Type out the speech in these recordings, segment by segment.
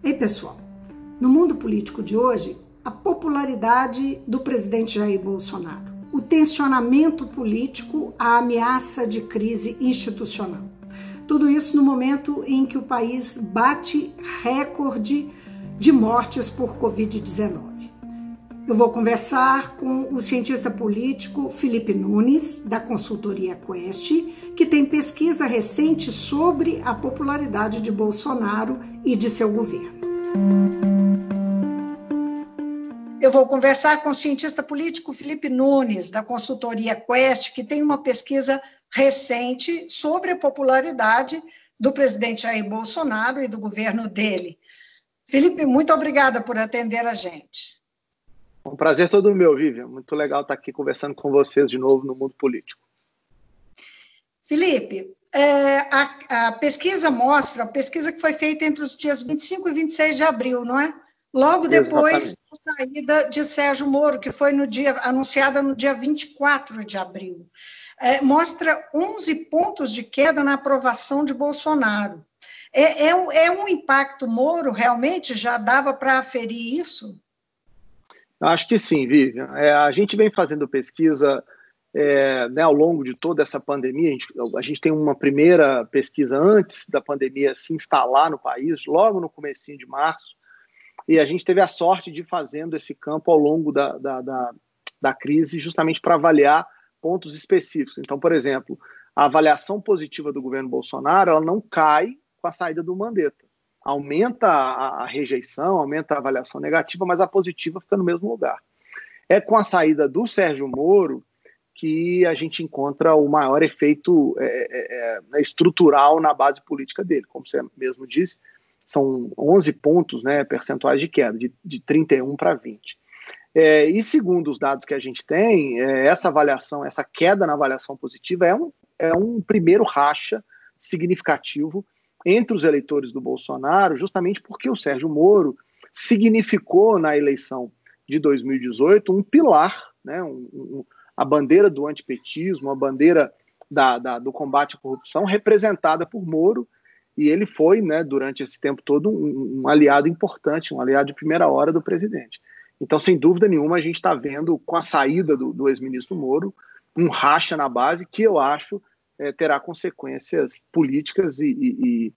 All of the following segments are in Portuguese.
Ei, pessoal, no mundo político de hoje, a popularidade do presidente Jair Bolsonaro, o tensionamento político, a ameaça de crise institucional. Tudo isso no momento em que o país bate recorde de mortes por Covid-19. Eu vou conversar com o cientista político Felipe Nunes, da consultoria Quest, que tem pesquisa recente sobre a popularidade de Bolsonaro e de seu governo. Eu vou conversar com o cientista político Felipe Nunes, da consultoria Quest, que tem uma pesquisa recente sobre a popularidade do presidente Jair Bolsonaro e do governo dele. Felipe, muito obrigada por atender a gente. Um prazer todo meu, Vivian. Muito legal estar aqui conversando com vocês de novo no mundo político. Felipe, a pesquisa mostra, a pesquisa que foi feita entre os dias 25 e 26 de abril, não é? Logo depois da saída de Sérgio Moro, que foi anunciada no dia 24 de abril. Mostra 11 pontos de queda na aprovação de Bolsonaro. É um impacto Moro, realmente? Já dava para aferir isso? Acho que sim, Vivian. A gente vem fazendo pesquisa ao longo de toda essa pandemia. A gente tem uma primeira pesquisa antes da pandemia se instalar no país, logo no comecinho de março, e a gente teve a sorte de ir fazendo esse campo ao longo da crise, justamente para avaliar pontos específicos. Então, por exemplo, a avaliação positiva do governo Bolsonaro, ela não cai com a saída do Mandetta. Aumenta a rejeição, aumenta a avaliação negativa, mas a positiva fica no mesmo lugar. É com a saída do Sérgio Moro que a gente encontra o maior efeito estrutural na base política dele. Como você mesmo disse, são 11 pontos, percentuais de queda, de 31 para 20. E segundo os dados que a gente tem, essa avaliação, essa queda na avaliação positiva é um primeiro racha significativo entre os eleitores do Bolsonaro, justamente porque o Sérgio Moro significou na eleição de 2018 um pilar, a bandeira do antipetismo, a bandeira do combate à corrupção representada por Moro, e ele foi, durante esse tempo todo, um aliado importante, um aliado de primeira hora do presidente. Então, sem dúvida nenhuma, a gente está vendo, com a saída do ex-ministro Moro, um racha na base que eu acho terá consequências políticas e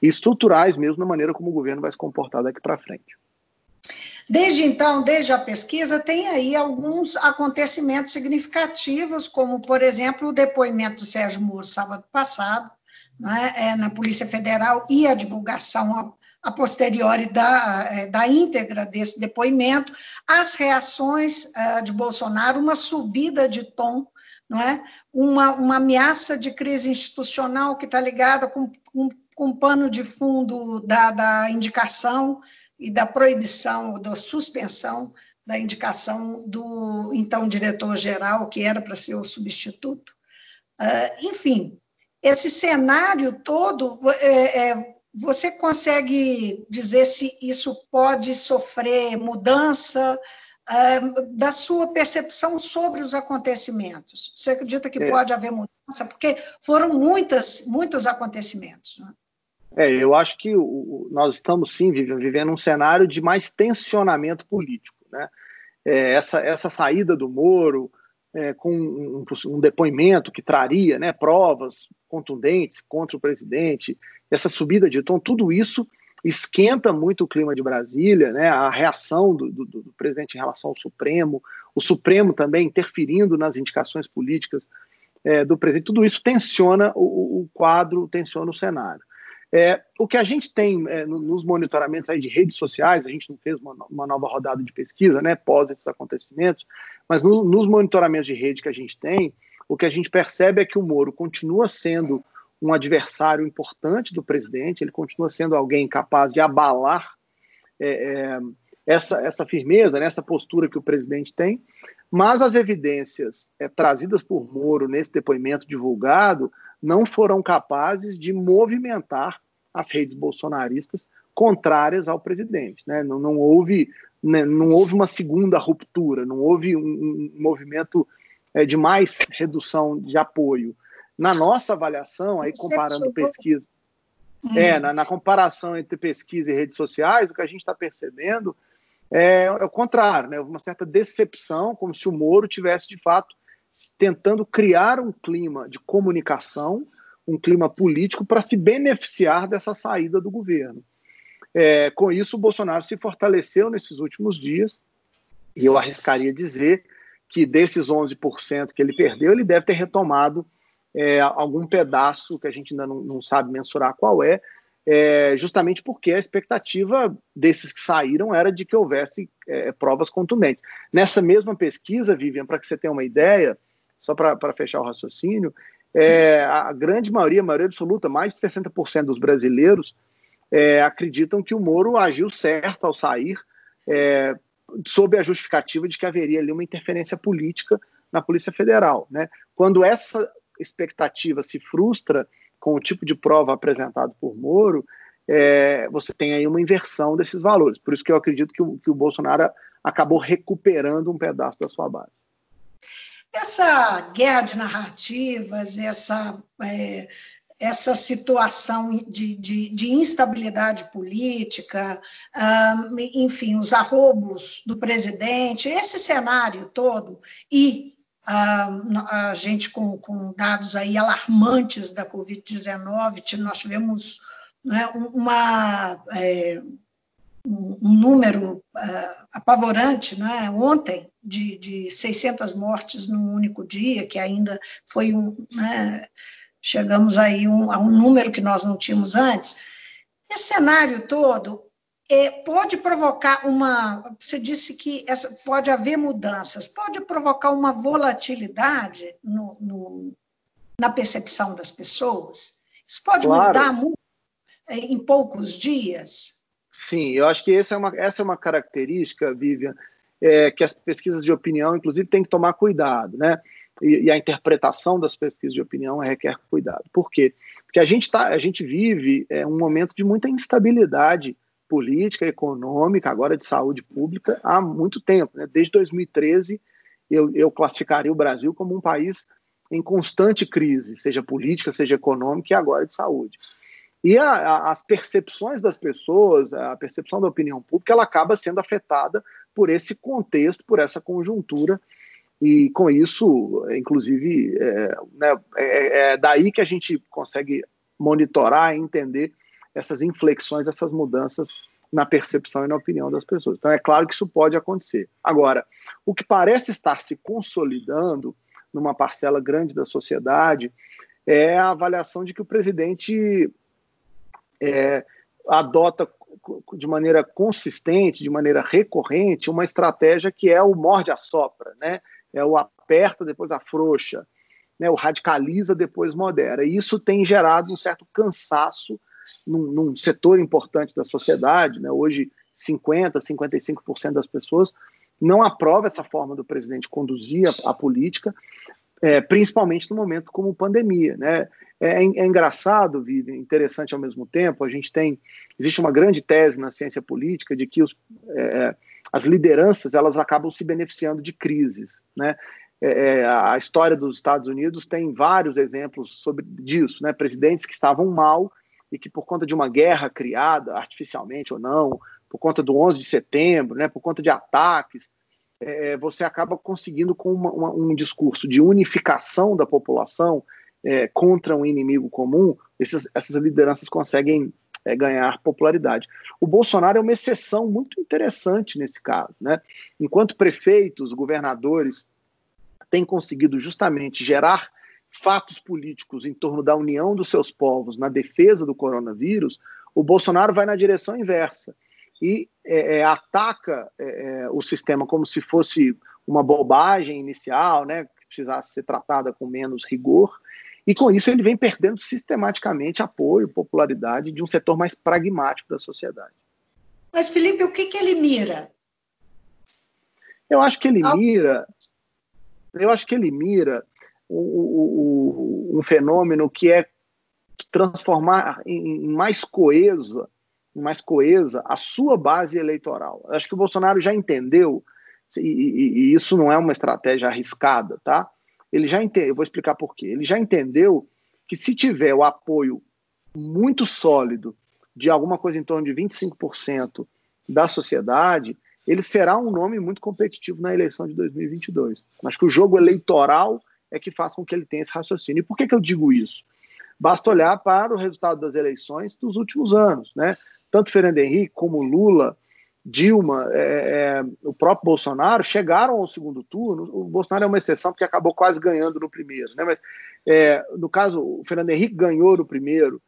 estruturais mesmo na maneira como o governo vai se comportar daqui para frente. Desde então, desde a pesquisa, tem aí alguns acontecimentos significativos, como, por exemplo, o depoimento do Sérgio Moro sábado passado, na Polícia Federal, e a divulgação a posteriori da íntegra desse depoimento, as reações de Bolsonaro, uma subida de tom, uma ameaça de crise institucional que está ligada com pano de fundo da indicação e da proibição, da suspensão da indicação do então diretor-geral, que era para ser o substituto. Enfim, esse cenário todo, você consegue dizer se isso pode sofrer mudança da sua percepção sobre os acontecimentos? Você acredita que pode haver mudança? Porque foram muitos acontecimentos, não é? Eu acho que nós estamos, sim, vivendo um cenário de mais tensionamento político. Essa saída do Moro, com um depoimento que traria provas contundentes contra o presidente, essa subida de tom, tudo isso esquenta muito o clima de Brasília, a reação do presidente em relação ao Supremo, o Supremo também interferindo nas indicações políticas do presidente, tudo isso tensiona o quadro, tensiona o cenário. O que a gente tem nos monitoramentos aí de redes sociais, a gente não fez uma nova rodada de pesquisa, pós esses acontecimentos, mas nos monitoramentos de rede que a gente tem, o que a gente percebe é que o Moro continua sendo um adversário importante do presidente, ele continua sendo alguém capaz de abalar essa firmeza, essa postura que o presidente tem, mas as evidências trazidas por Moro nesse depoimento divulgado não foram capazes de movimentar as redes bolsonaristas contrárias ao presidente. Não houve uma segunda ruptura, não houve um movimento de mais redução de apoio. Na nossa avaliação, aí comparando pesquisa... Na comparação entre pesquisa e redes sociais, o que a gente está percebendo é o contrário, né? Uma certa decepção, como se o Moro tivesse, de fato, tentando criar um clima de comunicação, um clima político para se beneficiar dessa saída do governo. Com isso, o Bolsonaro se fortaleceu nesses últimos dias, e eu arriscaria dizer que desses 11% que ele perdeu, ele deve ter retomado algum pedaço que a gente ainda não sabe mensurar qual justamente porque a expectativa desses que saíram era de que houvesse provas contundentes. Nessa mesma pesquisa, Vivian, para que você tenha uma ideia, só para fechar o raciocínio, a grande maioria, a maioria absoluta, mais de 60% dos brasileiros acreditam que o Moro agiu certo ao sair, sob a justificativa de que haveria ali uma interferência política na Polícia Federal, né? Quando essa expectativa se frustra com o tipo de prova apresentado por Moro, você tem aí uma inversão desses valores. Por isso que eu acredito que o Bolsonaro acabou recuperando um pedaço da sua base. Essa guerra de narrativas, essa situação de instabilidade política, enfim, os arrobos do presidente, esse cenário todo, e a gente com dados aí alarmantes da Covid-19, nós tivemos, né, um número apavorante, né, ontem, de 600 mortes num único dia, que ainda foi né, chegamos aí a um número que nós não tínhamos antes. Esse cenário todo pode provocar você disse que pode haver mudanças, pode provocar uma volatilidade na percepção das pessoas? Isso pode mudar muito em poucos dias? Sim, eu acho que essa é uma característica, Vivian, que as pesquisas de opinião, inclusive, têm que tomar cuidado, né? E a interpretação das pesquisas de opinião requer cuidado. Por quê? Porque a gente vive um momento de muita instabilidade política, econômica, agora de saúde pública, há muito tempo, né? Desde 2013, eu classificaria o Brasil como um país em constante crise, seja política, seja econômica, e agora de saúde. E as percepções das pessoas, a percepção da opinião pública, ela acaba sendo afetada por esse contexto, por essa conjuntura, e com isso, inclusive, é daí que a gente consegue monitorar e entender essas inflexões, essas mudanças na percepção e na opinião das pessoas. Então, é claro que isso pode acontecer. Agora, o que parece estar se consolidando numa parcela grande da sociedade é a avaliação de que o presidente adota de maneira consistente, de maneira recorrente, uma estratégia que é o morde-a-sopra, né? É o aperta, depois afrouxa, né? O radicaliza, depois modera. E isso tem gerado um certo cansaço num setor importante da sociedade, né? Hoje, 50%, 55% das pessoas não aprova essa forma do presidente conduzir a política, principalmente no momento como pandemia, né? É engraçado, Vivian, interessante ao mesmo tempo. Existe uma grande tese na ciência política de que as lideranças elas acabam se beneficiando de crises, né? A história dos Estados Unidos tem vários exemplos disso, né? Presidentes que estavam mal e que, por conta de uma guerra criada artificialmente ou não, por conta do 11 de setembro, né? Por conta de ataques, você acaba conseguindo, com um discurso de unificação da população contra um inimigo comum, essas lideranças conseguem ganhar popularidade. O Bolsonaro é uma exceção muito interessante nesse caso, né? Enquanto prefeitos, governadores têm conseguido justamente gerar fatos políticos em torno da união dos seus povos na defesa do coronavírus, o Bolsonaro vai na direção inversa e ataca o sistema como se fosse uma bobagem inicial, né, que precisasse ser tratada com menos rigor, e com isso ele vem perdendo sistematicamente apoio, popularidade de um setor mais pragmático da sociedade. Mas, Felipe, o que ele mira? Eu acho que ele mira um fenômeno que é transformar em mais coesa a sua base eleitoral. Acho que o Bolsonaro já entendeu, e isso não é uma estratégia arriscada, tá? Ele já entendeu, eu vou explicar por quê. Ele já entendeu que se tiver o apoio muito sólido de alguma coisa em torno de 25% da sociedade, ele será um nome muito competitivo na eleição de 2022. Acho que o jogo eleitoral é que faz com que ele tenha esse raciocínio. E por que eu digo isso? Basta olhar para o resultado das eleições dos últimos anos, né? Tanto Fernando Henrique como Lula, Dilma, o próprio Bolsonaro chegaram ao segundo turno. O Bolsonaro é uma exceção porque acabou quase ganhando no primeiro, né? Mas, no caso, o Fernando Henrique ganhou no primeiro,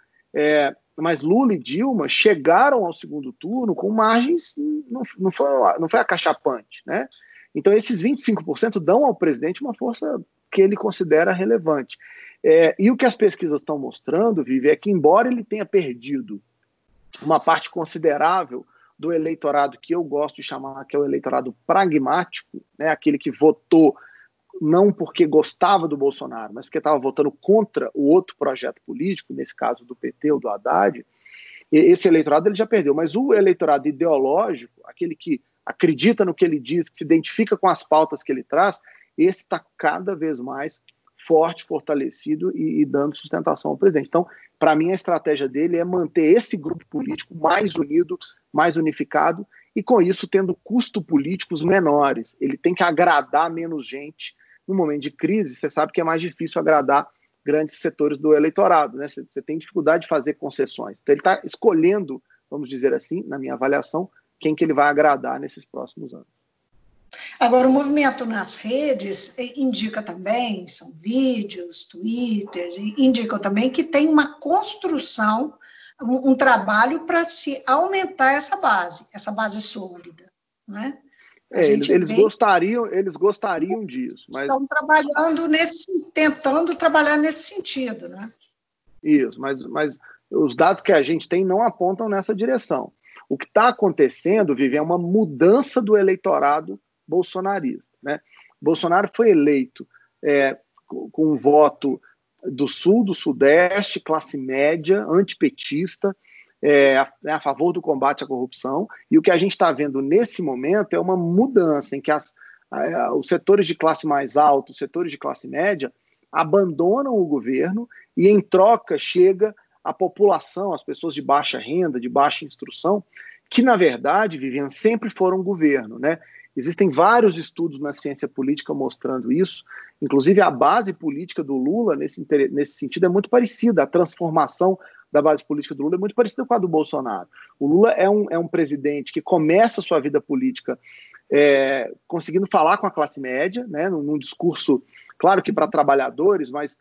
mas Lula e Dilma chegaram ao segundo turno com margens, não foi acachapante, né? Então, esses 25% dão ao presidente uma força que ele considera relevante. E o que as pesquisas estão mostrando, Vivi, é que, embora ele tenha perdido uma parte considerável do eleitorado que eu gosto de chamar que é o eleitorado pragmático, né, aquele que votou não porque gostava do Bolsonaro, mas porque estava votando contra o outro projeto político, nesse caso do PT ou do Haddad, esse eleitorado ele já perdeu. Mas o eleitorado ideológico, aquele que acredita no que ele diz, que se identifica com as pautas que ele traz, esse está cada vez mais forte, fortalecido e dando sustentação ao presidente. Então, para mim, a estratégia dele é manter esse grupo político mais unido, mais unificado, e com isso tendo custos políticos menores. Ele tem que agradar menos gente. No momento de crise, você sabe que é mais difícil agradar grandes setores do eleitorado, né? Você tem dificuldade de fazer concessões. Então, ele está escolhendo, vamos dizer assim, na minha avaliação, quem que ele vai agradar nesses próximos anos. Agora, o movimento nas redes indica também, são vídeos, twitters, indicam também que tem uma construção, um trabalho para se aumentar essa base sólida, né? Eles gostariam disso. Mas estão tentando trabalhar nesse sentido, né? Isso, mas os dados que a gente tem não apontam nessa direção. O que está acontecendo, Vivi, é uma mudança do eleitorado bolsonarista, né? Bolsonaro foi eleito com um voto do Sul, do Sudeste, classe média, antipetista, a favor do combate à corrupção, e o que a gente está vendo nesse momento é uma mudança em que os setores de classe mais alta, os setores de classe média, abandonam o governo e, em troca, chega a população, as pessoas de baixa renda, de baixa instrução, que, na verdade, Vivian, sempre foram governo, né? Existem vários estudos na ciência política mostrando isso, inclusive a base política do Lula, nesse sentido, é muito parecida. A transformação da base política do Lula é muito parecida com a do Bolsonaro. O Lula é um presidente que começa a sua vida política conseguindo falar com a classe média, né, num discurso, claro que para trabalhadores, mas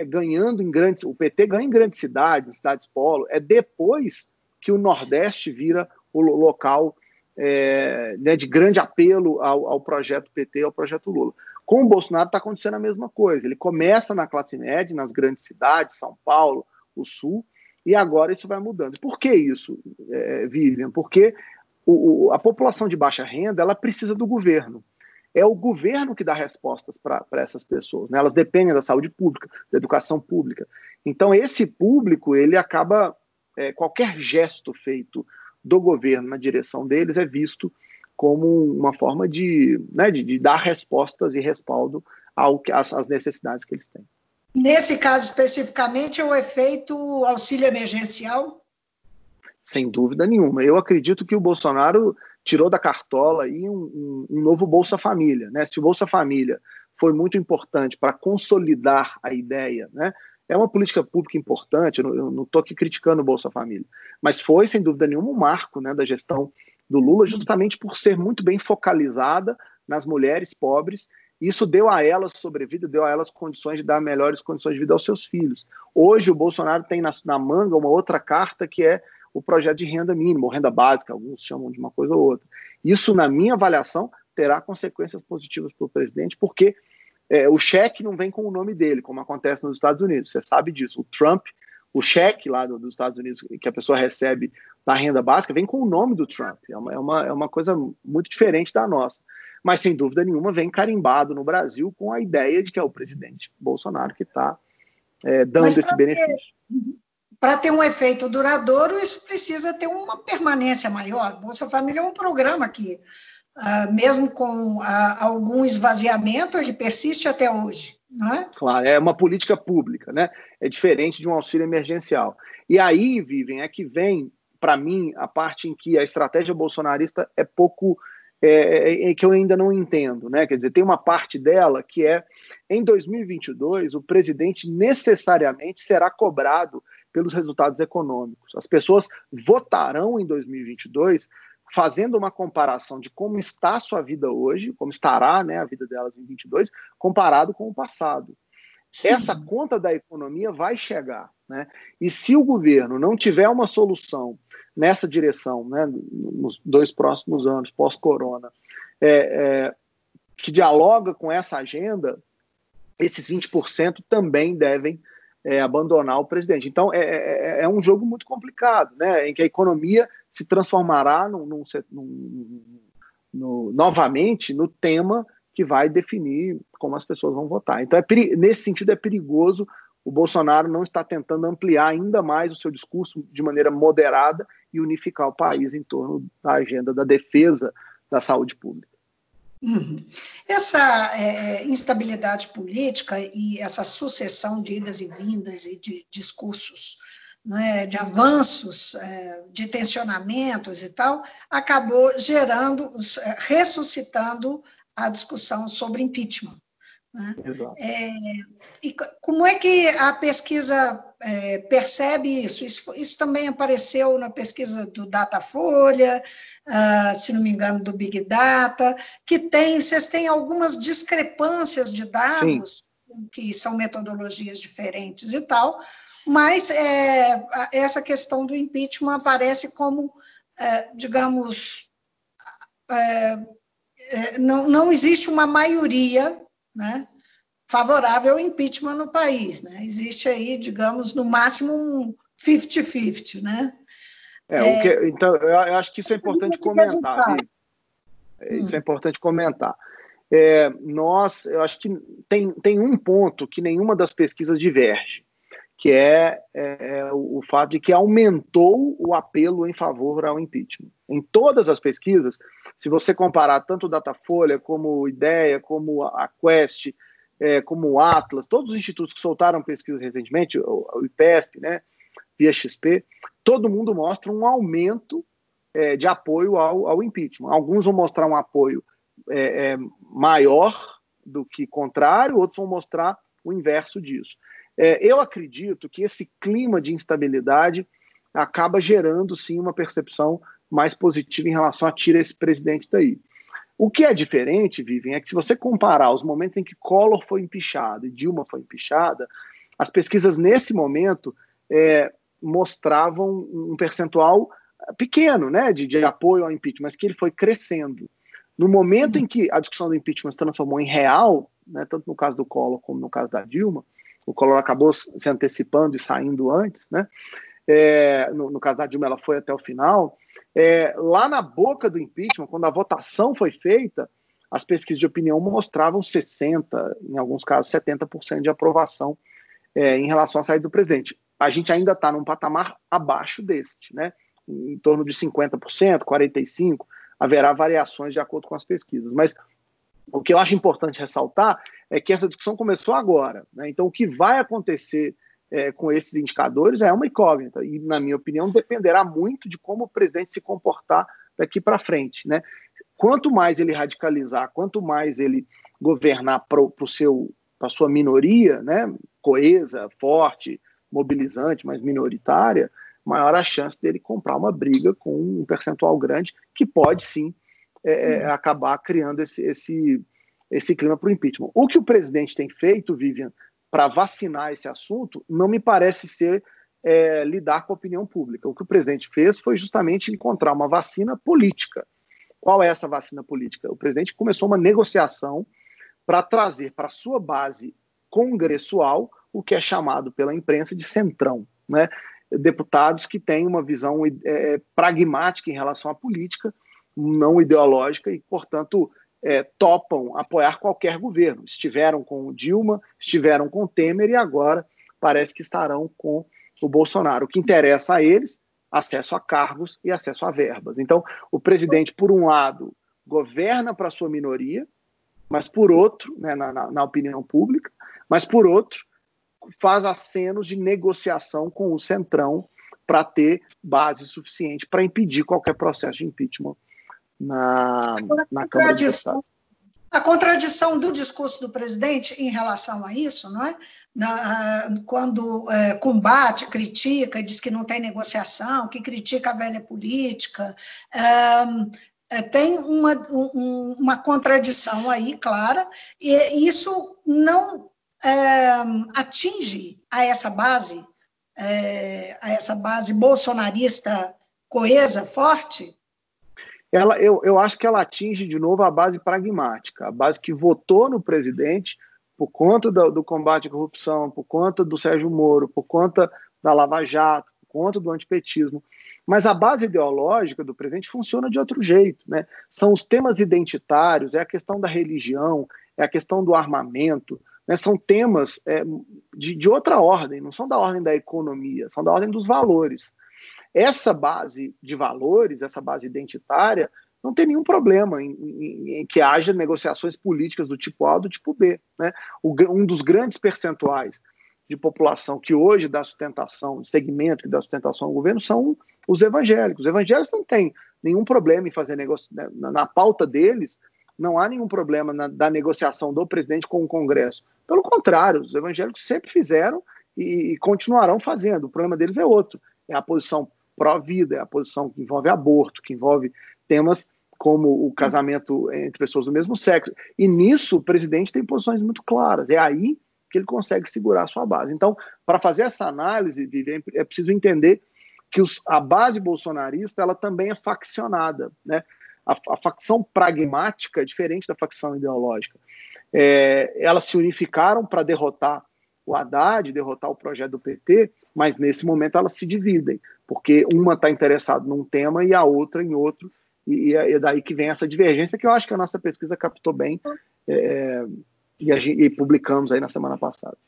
ganhando em grandes... O PT ganha em grandes cidades, cidades polo. É depois que o Nordeste vira o local de grande apelo ao projeto PT, ao projeto Lula. Com o Bolsonaro está acontecendo a mesma coisa. Ele começa na classe média, nas grandes cidades, São Paulo, o Sul, e agora isso vai mudando. Por que isso, Vivian? Porque a população de baixa renda ela precisa do governo. É o governo que dá respostas para essas pessoas, né? Elas dependem da saúde pública, da educação pública. Então, esse público, ele acaba... qualquer gesto feito do governo na direção deles é visto como uma forma de dar respostas e respaldo às necessidades que eles têm. Nesse caso, especificamente, é o efeito auxílio emergencial? Sem dúvida nenhuma. Eu acredito que o Bolsonaro tirou da cartola aí um novo Bolsa Família, né? Se o Bolsa Família foi muito importante para consolidar a ideia, né? É uma política pública importante, eu não estou aqui criticando o Bolsa Família, mas foi, sem dúvida nenhuma, um marco, né, da gestão do Lula, justamente por ser muito bem focalizada nas mulheres pobres. Isso deu a elas sobrevida, deu a elas condições de dar melhores condições de vida aos seus filhos. Hoje o Bolsonaro tem na manga uma outra carta que é o projeto de renda mínima, ou renda básica, alguns chamam de uma coisa ou outra. Isso, na minha avaliação, terá consequências positivas para o presidente, porque o cheque não vem com o nome dele, como acontece nos Estados Unidos, você sabe disso. O Trump, o cheque lá dos Estados Unidos que a pessoa recebe da renda básica, vem com o nome do Trump. É uma coisa muito diferente da nossa. Mas, sem dúvida nenhuma, vem carimbado no Brasil com a ideia de que é o presidente Bolsonaro que está dando esse benefício. Para ter um efeito duradouro, isso precisa ter uma permanência maior. Bolsa Família é um programa que, mesmo com algum esvaziamento, ele persiste até hoje, não é? Claro, é uma política pública, né? É diferente de um auxílio emergencial. E aí, Vivian, é que vem, para mim, a parte em que a estratégia bolsonarista é pouco... que eu ainda não entendo, né? Quer dizer, tem uma parte dela que é, em 2022, o presidente necessariamente será cobrado pelos resultados econômicos. As pessoas votarão em 2022 fazendo uma comparação de como está a sua vida hoje, como estará, né, a vida delas em 22, comparado com o passado. Essa conta da economia vai chegar, né? E se o governo não tiver uma solução nessa direção, né, nos 2 próximos anos, pós-corona, que dialoga com essa agenda, esses 20% também devem abandonar o presidente. Então, é um jogo muito complicado, né, em que a economia se transformará novamente no tema que vai definir como as pessoas vão votar. Então, nesse sentido, é perigoso. O Bolsonaro não está tentando ampliar ainda mais o seu discurso de maneira moderada e unificar o país em torno da agenda da defesa da saúde pública. Essa instabilidade política e essa sucessão de idas e vindas e de discursos, né, de avanços, de tensionamentos e tal, acabou ressuscitando a discussão sobre impeachment. Né? E como é que a pesquisa percebe isso? Isso também apareceu na pesquisa do Datafolha, se não me engano, do Big Data, que vocês têm algumas discrepâncias de dados, sim, que são metodologias diferentes e tal, mas essa questão do impeachment aparece como, digamos, não existe uma maioria, né, favorável ao impeachment no país, né? Existe aí, digamos, no máximo um 50-50, né? Então, eu acho que isso é importante comentar, Vivi. Isso é importante comentar. Eu acho que tem um ponto que nenhuma das pesquisas diverge, que é o fato de que aumentou o apelo em favor ao impeachment. Em todas as pesquisas, se você comparar tanto o Datafolha, como o IDEA, como a Quest, como o Atlas, todos os institutos que soltaram pesquisas recentemente, o IPESP, né, via XP, todo mundo mostra um aumento de apoio ao impeachment. Alguns vão mostrar um apoio maior do que contrário, outros vão mostrar o inverso disso. Eu acredito que esse clima de instabilidade acaba gerando, sim, uma percepção mais positiva em relação a tirar esse presidente daí. O que é diferente, Vivian, é que se você comparar os momentos em que Collor foi empichado e Dilma foi empichada, as pesquisas nesse momento mostravam um percentual pequeno, né, de apoio ao impeachment, mas que ele foi crescendo. No momento em que a discussão do impeachment se transformou em real, né, tanto no caso do Collor como no caso da Dilma, o Collor acabou se antecipando e saindo antes, né? No caso da Dilma, ela foi até o final. Lá na boca do impeachment, quando a votação foi feita, as pesquisas de opinião mostravam 60%, em alguns casos 70% de aprovação em relação à saída do presidente. A gente ainda está num patamar abaixo deste, né? Em torno de 50%, 45%, haverá variações de acordo com as pesquisas. Mas o que eu acho importante ressaltar é que essa discussão começou agora, né? Então, o que vai acontecer com esses indicadores é uma incógnita, e, na minha opinião, dependerá muito de como o presidente se comportar daqui para frente, né? Quanto mais ele radicalizar, quanto mais ele governar para a sua minoria, né, coesa, forte, mobilizante, mas minoritária, maior a chance dele comprar uma briga com um percentual grande que pode, sim, acabar criando esse clima para o impeachment. O que o presidente tem feito, Vivian, para vacinar esse assunto, não me parece ser lidar com a opinião pública. O que o presidente fez foi justamente encontrar uma vacina política. Qual é essa vacina política? O presidente começou uma negociação para trazer para a sua base congressual o que é chamado pela imprensa de centrão, né? Deputados que têm uma visão pragmática em relação à política, não ideológica, e, portanto, topam apoiar qualquer governo. Estiveram com o Dilma, estiveram com o Temer e agora parece que estarão com o Bolsonaro. O que interessa a eles, acesso a cargos e acesso a verbas. Então, o presidente, por um lado, governa para a sua minoria, mas, por outro, né, na opinião pública, Mas, por outro, faz acenos de negociação com o Centrão para ter base suficiente para impedir qualquer processo de impeachment na Câmara dos Deputados. A contradição do discurso do presidente em relação a isso, não é? Quando combate, critica, diz que não tem negociação, que critica a velha política, tem uma contradição aí, clara, e isso não atinge a essa base bolsonarista coesa, forte? Eu acho que ela atinge de novo a base pragmática, a base que votou no presidente por conta do combate à corrupção, por conta do Sérgio Moro, por conta da Lava Jato, por conta do antipetismo. Mas a base ideológica do presidente funciona de outro jeito, né? São os temas identitários, é a questão da religião, é a questão do armamento, né? São temas de outra ordem, não são da ordem da economia, são da ordem dos valores. Essa base de valores, essa base identitária, não tem nenhum problema em que haja negociações políticas do tipo A ou do tipo B, né? Um dos grandes percentuais de população que hoje dá sustentação, de segmento que dá sustentação ao governo, são os evangélicos. Os evangélicos não têm nenhum problema em fazer negócio. Na pauta deles, não há nenhum problema da negociação do presidente com o Congresso. Pelo contrário, os evangélicos sempre fizeram e continuarão fazendo. O problema deles é outro. É a posição pró-vida, é a posição que envolve aborto, que envolve temas como o casamento entre pessoas do mesmo sexo. E nisso o presidente tem posições muito claras. É aí que ele consegue segurar a sua base. Então, para fazer essa análise, Vivian, é preciso entender que a base bolsonarista ela também é faccionada, né? A facção pragmática é diferente da facção ideológica. Elas se unificaram para derrotar o Haddad, derrotar o projeto do PT, mas nesse momento elas se dividem, porque uma está interessada num tema e a outra em outro, e é daí que vem essa divergência que eu acho que a nossa pesquisa captou bem e publicamos aí na semana passada.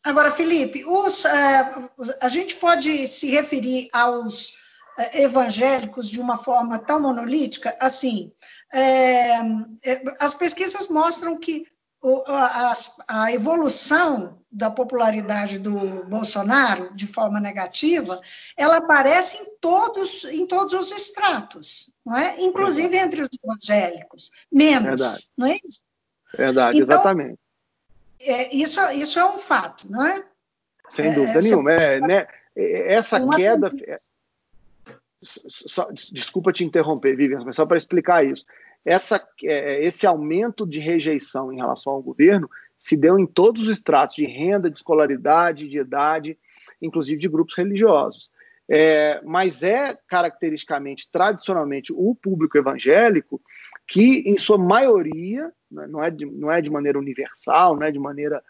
Agora, Felipe, a gente pode se referir aos evangélicos de uma forma tão monolítica? Assim, as pesquisas mostram que a evolução da popularidade do Bolsonaro de forma negativa, ela aparece em todos os estratos, não é? Inclusive entre os evangélicos, menos, Verdade. Não é isso? Verdade, então, exatamente. Isso é um fato, não é? Sem dúvida nenhuma. Essa queda... desculpa te interromper, Vivian, mas só para explicar isso. Esse aumento de rejeição em relação ao governo se deu em todos os estratos de renda, de escolaridade, de idade, inclusive de grupos religiosos. Mas caracteristicamente, tradicionalmente, o público evangélico que, em sua maioria, não é de maneira universal, não é de maneira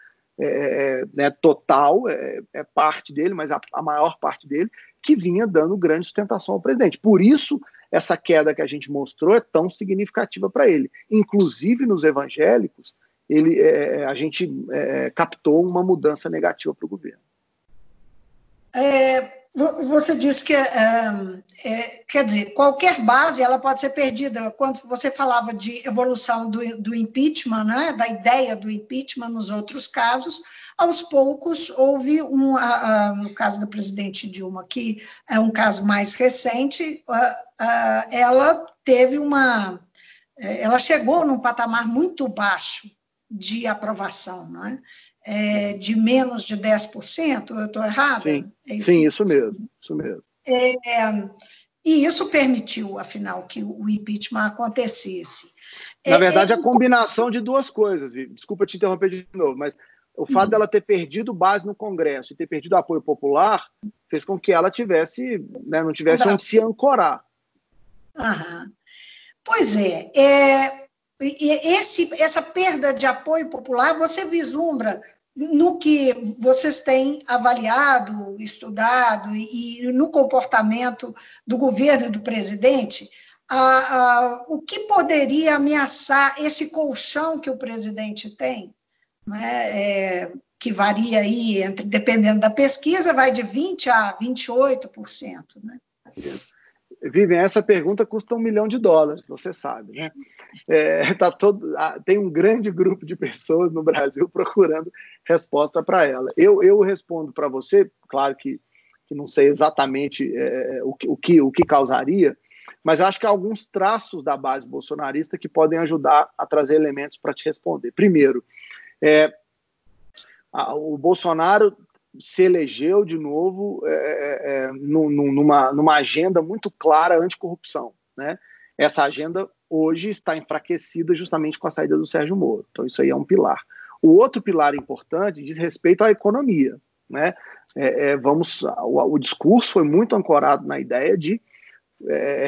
total, é parte dele, mas a maior parte dele, que vinha dando grande sustentação ao presidente. Por isso, essa queda que a gente mostrou é tão significativa para ele. Inclusive, nos evangélicos, a gente captou uma mudança negativa para o governo. Você disse que, quer dizer, qualquer base ela pode ser perdida. Quando você falava de evolução do impeachment, né, da ideia do impeachment nos outros casos, aos poucos houve, no caso da presidente Dilma, que é um caso mais recente, ela teve ela chegou num patamar muito baixo de aprovação, não é? De menos de 10%, eu estou errada? Sim, isso mesmo. E isso permitiu, afinal, que o impeachment acontecesse. Na verdade, a combinação de duas coisas, Vivi. Desculpa te interromper de novo, mas o fato dela ter perdido base no Congresso e ter perdido apoio popular fez com que ela não tivesse onde se ancorar. Aham. Pois essa perda de apoio popular, você vislumbra no que vocês têm avaliado, estudado, e no comportamento do governo e do presidente, o que poderia ameaçar esse colchão que o presidente tem, né, que varia aí, dependendo da pesquisa, vai de 20% a 28%. Né? Vivem, essa pergunta custa $1 milhão, você sabe, né? Tem um grande grupo de pessoas no Brasil procurando resposta para ela. Eu respondo para você, claro que não sei exatamente o que causaria, mas acho que há alguns traços da base bolsonarista que podem ajudar a trazer elementos para te responder. Primeiro, o Bolsonaro se elegeu de novo numa agenda muito clara anticorrupção, né? Essa agenda hoje está enfraquecida justamente com a saída do Sérgio Moro. Então isso aí é um pilar. O outro pilar importante diz respeito à economia, né? O discurso foi muito ancorado na ideia de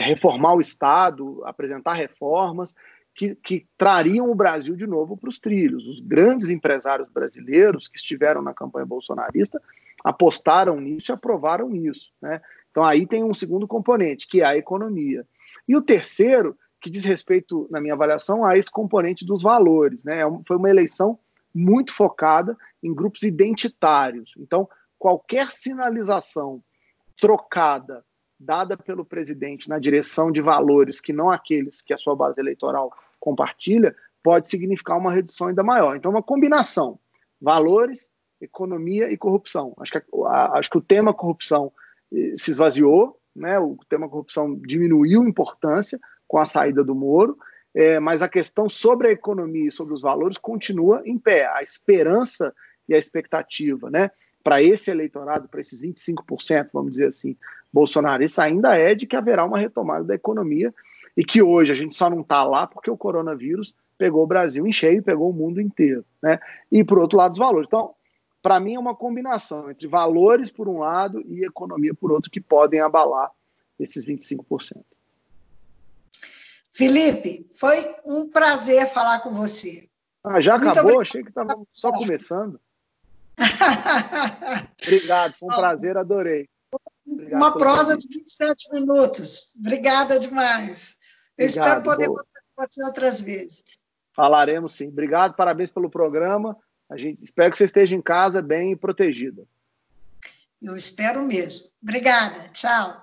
reformar o Estado, apresentar reformas que trariam o Brasil de novo para os trilhos. Os grandes empresários brasileiros que estiveram na campanha bolsonarista apostaram nisso e aprovaram isso, né? Então aí tem um segundo componente, que é a economia. E o terceiro, que diz respeito, na minha avaliação, a esse componente dos valores, né? Foi uma eleição muito focada em grupos identitários. Então, qualquer sinalização trocada dada pelo presidente na direção de valores que não aqueles que a sua base eleitoral compartilha, pode significar uma redução ainda maior. Então, uma combinação, valores, economia e corrupção. Acho que o tema corrupção se esvaziou, né? O tema corrupção diminuiu importância com a saída do Moro, mas a questão sobre a economia e sobre os valores continua em pé. A esperança e a expectativa, né, para esse eleitorado, para esses 25%, vamos dizer assim, bolsonaristas, ainda é de que haverá uma retomada da economia e que hoje a gente só não está lá porque o coronavírus pegou o Brasil em cheio, pegou o mundo inteiro, né? E, por outro lado, os valores. Então, para mim, é uma combinação entre valores, por um lado, e economia, por outro, que podem abalar esses 25%. Felipe, foi um prazer falar com você. Já acabou? Achei que estava só começando. Obrigado, foi um prazer, adorei. Obrigado. Uma prosa de 27 minutos. Obrigada demais. Eu espero poder conversar com você outras vezes. Falaremos sim. Obrigado, parabéns pelo programa. Espero que você esteja em casa bem protegida. Eu espero mesmo. Obrigada. Tchau.